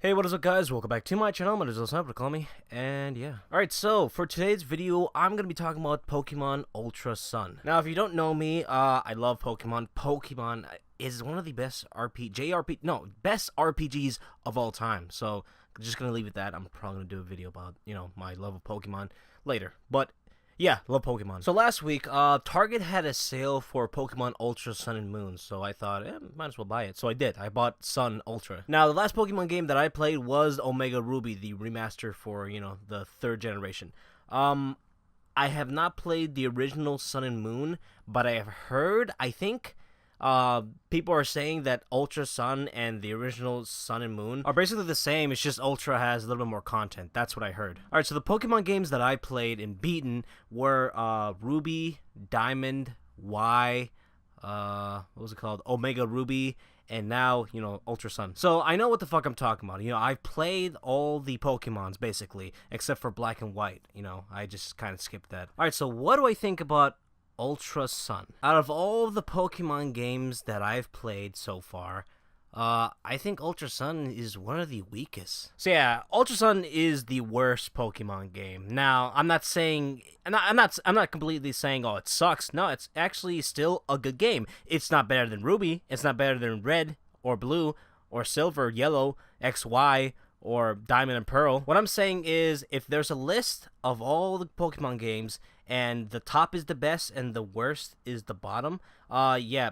Hey, what is up, guys? Welcome back to my channel. My name is DOSorNight, call me, and yeah. Alright, so for today's video, I'm gonna be talking about Pokemon Ultra Sun. Now, if you don't know me, I love Pokemon. Pokemon is one of the best best RPGs of all time. So, I'm just gonna leave it at that. I'm probably gonna do a video about, my love of Pokemon later. But yeah, love Pokemon. So last week, Target had a sale for Pokemon Ultra Sun and Moon, so I thought, might as well buy it. So I did. I bought Sun Ultra. Now, the last Pokemon game that I played was Omega Ruby, the remaster for, the third generation. I have not played the original Sun and Moon, but I have heard, I think, people are saying that Ultra Sun and the original Sun and Moon are basically the same. It's just Ultra has a little bit more content. That's what I heard. Alright, so the Pokemon games that I played and beaten were Ruby, Diamond, Y, what was it called? Omega Ruby, and now, Ultra Sun. So I know what the fuck I'm talking about. I've played all the Pokemons, basically, except for Black and White. I just kind of skipped that. Alright, so what do I think about Ultra Sun? Out of all the Pokemon games that I've played so far, I think Ultra Sun is one of the weakest. So yeah, Ultra Sun is the worst Pokemon game. Now, I'm not completely saying, oh, it sucks. No, it's actually still a good game. It's not better than Ruby. It's not better than Red or Blue or Silver, Yellow, XY, or Diamond and Pearl. What I'm saying is, if there's a list of all the Pokemon games and the top is the best and the worst is the bottom, yeah,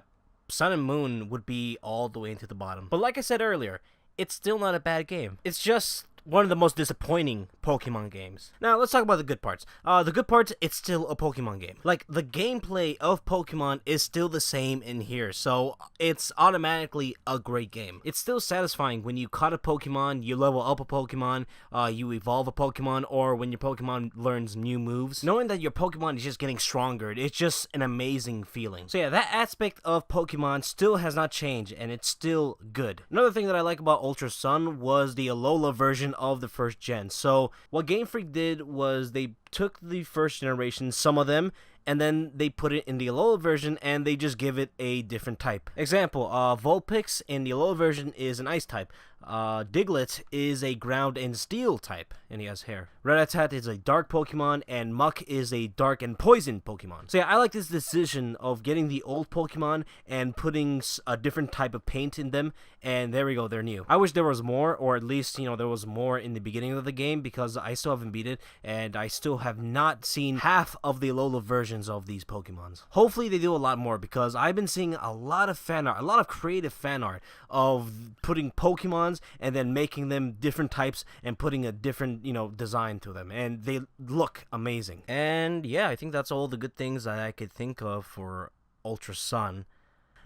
Sun and Moon would be all the way into the bottom. But like I said earlier, it's still not a bad game. It's just one of the most disappointing Pokemon games. Now, let's talk about the good parts. The good parts, it's still a Pokemon game. Like, the gameplay of Pokemon is still the same in here, so it's automatically a great game. It's still satisfying when you caught a Pokemon, you level up a Pokemon, you evolve a Pokemon, or when your Pokemon learns new moves. Knowing that your Pokemon is just getting stronger, it's just an amazing feeling. So yeah, that aspect of Pokemon still has not changed, and it's still good. Another thing that I like about Ultra Sun was the Alola version of the first gen. So what Game Freak did was they took the first generation, some of them, and then they put it in the Alola version and they just give it a different type. Example, Vulpix in the Alola version is an ice type. Diglett is a ground and steel type, and he has hair. Rattata is a dark Pokemon, and Muck is a dark and poison Pokemon. So yeah, I like this decision of getting the old Pokemon and putting a different type of paint in them, and there we go, they're new. I wish there was more, or at least, there was more in the beginning of the game, because I still haven't beat it, and I still have not seen half of the Alola versions of these Pokemons. Hopefully they do a lot more, because I've been seeing a lot of fan art, a lot of creative fan art of putting Pokemons and then making them different types and putting a different, design to them, and they look amazing. And yeah, I think that's all the good things that I could think of for Ultra Sun.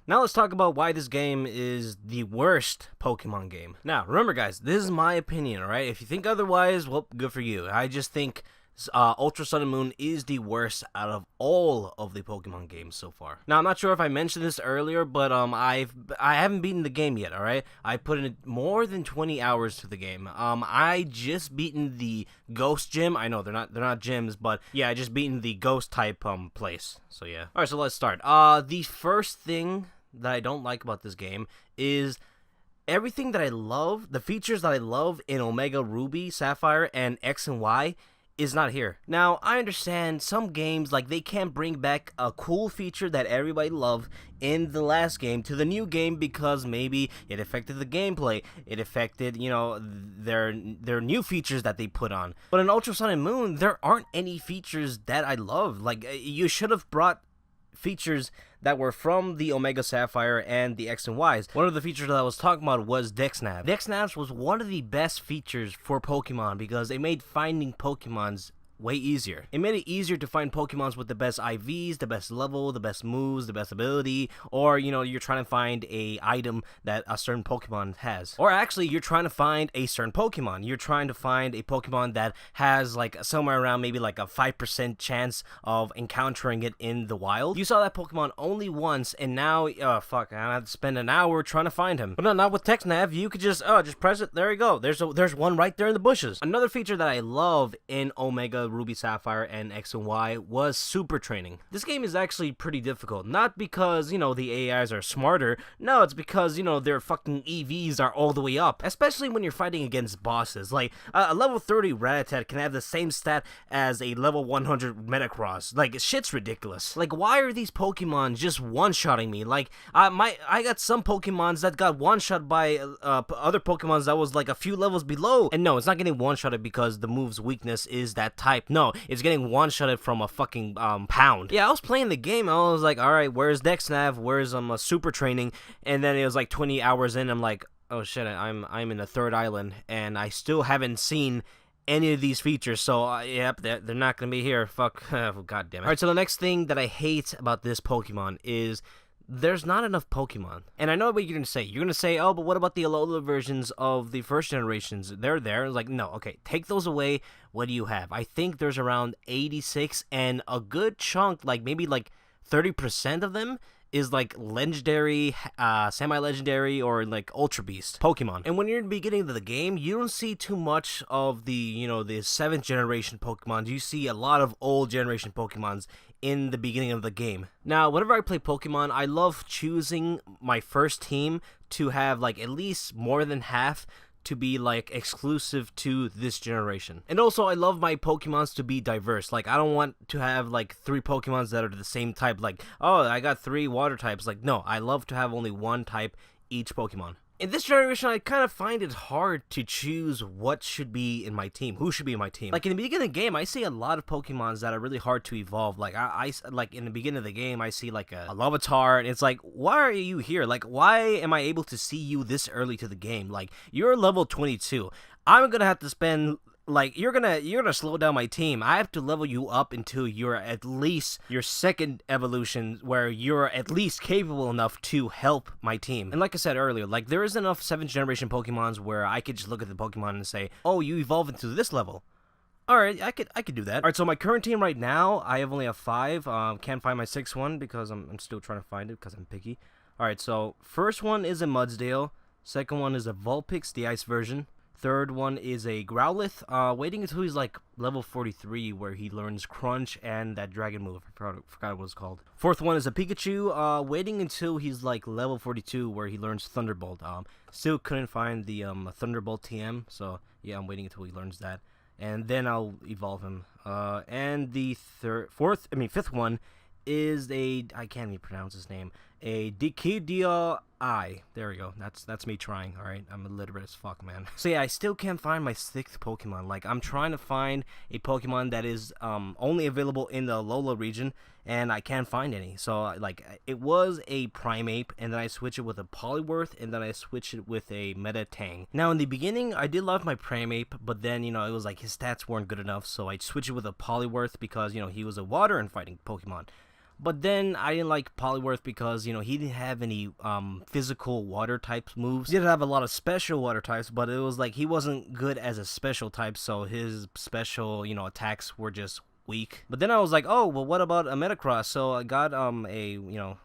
Now let's talk about why this game is the worst Pokemon game. Now, remember guys, this is my opinion, alright? If you think otherwise, well, good for you. I just think Ultra Sun and Moon is the worst out of all of the Pokemon games so far. Now, I'm not sure if I mentioned this earlier, but I haven't beaten the game yet, alright? I put in more than 20 hours to the game. I just beaten the Ghost Gym. I know they're not gyms, but yeah, I just beaten the Ghost type place. So yeah. Alright, so let's start. The first thing that I don't like about this game is everything that I love, the features that I love in Omega Ruby, Sapphire, and X and Y is not here. Now, I understand some games, like, they can't bring back a cool feature that everybody loved in the last game to the new game because maybe it affected the gameplay. It affected, their new features that they put on. But in Ultra Sun and Moon, there aren't any features that I love. Like, you should have brought features that were from the Omega Sapphire and the X and Ys. One of the features that I was talking about was DexNav. DexNav was one of the best features for Pokemon because it made finding Pokemons way easier. It made it easier to find Pokemons with the best IVs, the best level, the best moves, the best ability, or, you're trying to find a item that a certain Pokemon has. Or actually, you're trying to find a certain Pokemon. You're trying to find a Pokemon that has, like, somewhere around maybe like a 5% chance of encountering it in the wild. You saw that Pokemon only once, and now, I have to spend an hour trying to find him. But no, not with TextNav. You could just press it, there you go. There's one right there in the bushes. Another feature that I love in Omega Ruby Sapphire and X and Y was super training. This game is actually pretty difficult, not because, you know, the AIs are smarter, no, it's because, you know, their fucking EVs are all the way up, especially when you're fighting against bosses. Like, a level 30 Rattata can have the same stat as a level 100 Metagross. Like, shit's ridiculous. Like, why are these Pokemon just one-shotting me? Like, I got some Pokemons that got one-shot by other Pokemons that was like a few levels below. And no, it's not getting one-shotted because the move's weakness is that type. No, it's getting one-shotted from a fucking pound. Yeah, I was playing the game and I was like, alright, where's Dexnav? Where's super training? And then it was like 20 hours in, I'm like, oh shit, I'm in a third island and I still haven't seen any of these features, so yep, they're not gonna be here. Fuck, god damn it. Alright, so the next thing that I hate about this Pokemon is there's not enough Pokemon. And I know what you're gonna say. You're gonna say, oh, but what about the Alola versions of the first generations? They're there. It's like, no, okay, take those away. What do you have? I think there's around 86, and a good chunk, like maybe like 30% of them is like legendary, semi-legendary, or like Ultra Beast Pokemon. And when you're in the beginning of the game, you don't see too much of the, you know, the 7th generation Pokemon. You see a lot of old generation Pokemons in the beginning of the game. Now, whenever I play Pokemon, I love choosing my first team to have like at least more than half to be like exclusive to this generation. And also, I love my Pokemons to be diverse. Like, I don't want to have like 3 Pokemons that are the same type. Like, oh, I got 3 water types. Like, no, I love to have only one type each Pokemon. In this generation, I kind of find it hard to choose what should be in my team, who should be in my team. Like, in the beginning of the game, I see a lot of Pokemons that are really hard to evolve. Like, I like, in the beginning of the game, I see, like, a Larvitar, and it's like, why are you here? Like, why am I able to see you this early to the game? Like, you're level 22. I'm gonna have to spend... Like, you're gonna slow down my team. I have to level you up until you're at least your 2nd evolution, where you're at least capable enough to help my team. And like I said earlier, like, there is enough 7th generation Pokemons where I could just look at the Pokemon and say, oh, you evolve into this level. Alright, I could do that. Alright, so my current team right now, I only have 5. Can't find my 6th one because I'm still trying to find it because I'm picky. Alright, so first one is a Mudsdale. Second one is a Vulpix, the ice version. Third one is a Growlithe, waiting until he's like level 43 where he learns Crunch and that dragon move. I forgot what it's called. Fourth one is a Pikachu, waiting until he's like level 42 where he learns Thunderbolt. Still couldn't find the Thunderbolt TM, so yeah, I'm waiting until he learns that. And then I'll evolve him. And the fifth one is a, I can't even pronounce his name, a Dikidia I. There we go. That's me trying. All right, I'm illiterate as fuck, man. So yeah, I still can't find my 6th Pokemon. Like, I'm trying to find a Pokemon that is only available in the Alola region, and I can't find any. So like, it was a Primeape, and then I switched it with a Poliwrath, and then I switched it with a Metatang. Now in the beginning, I did love my Primeape, but then, you know, it was like his stats weren't good enough, so I switched it with a Poliwrath because, you know, he was a water and fighting Pokemon. But then I didn't like Poliwrath because, you know, he didn't have any physical water types moves. He did have a lot of special water types, but it was like he wasn't good as a special type, so his special, you know, attacks were just weak. But then I was like, oh, well, what about a Metagross? So I got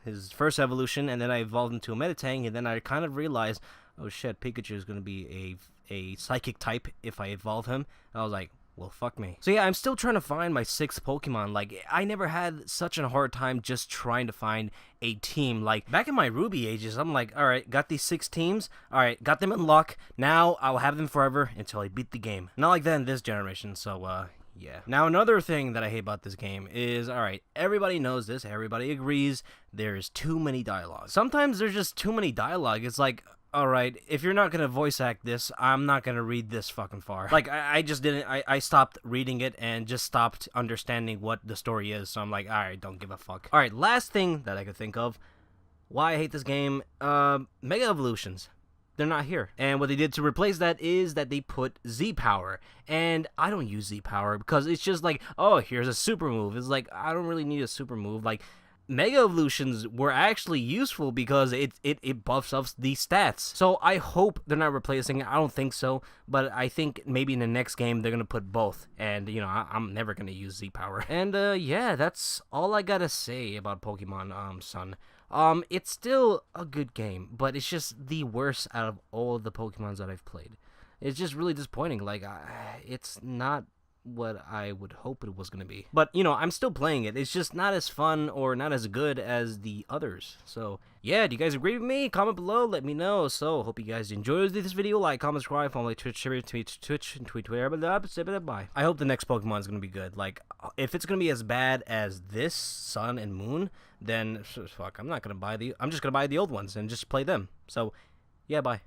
his first evolution, and then I evolved into a Metatang, and then I kind of realized, oh shit, Pikachu is going to be a psychic type if I evolve him. And I was like, well, fuck me. So yeah, I'm still trying to find my 6th Pokemon. Like, I never had such a hard time just trying to find a team. Like, back in my Ruby ages, I'm like, alright, got these 6 teams. Alright, got them in luck. Now, I'll have them forever until I beat the game. Not like that in this generation, so, yeah. Now, another thing that I hate about this game is, alright, everybody knows this, everybody agrees, there's too many dialogue. Sometimes there's just too many dialogue. It's like, alright, if you're not gonna voice act this, I'm not gonna read this fucking far. Like, I just didn't, I stopped reading it and just stopped understanding what the story is, so I'm like, alright, don't give a fuck. Alright, last thing that I could think of, why I hate this game, Mega Evolutions. They're not here. And what they did to replace that is that they put Z-Power. And I don't use Z-Power because it's just like, oh, here's a super move. It's like, I don't really need a super move. Like, Mega Evolutions were actually useful because it buffs up the stats. So I hope they're not replacing it. I don't think so, but I think maybe in the next game they're gonna put both. And you know, I'm never gonna use Z-Power. And yeah, that's all I gotta say about Pokemon Sun. It's still a good game, but it's just the worst out of all of the Pokemons that I've played. It's just really disappointing. Like, it's not what I would hope it was gonna be. But, you know, I'm still playing it. It's just not as fun or not as good as the others. So, yeah, do you guys agree with me? Comment below, let me know. So, hope you guys enjoyed this video. Like, comment, subscribe, follow my Twitch, Twitch, and tweet, Twitter. Bye. I hope the next Pokemon is gonna be good. Like, if it's gonna be as bad as this, Sun and Moon, then fuck, I'm just gonna buy the old ones and just play them. So, yeah, bye.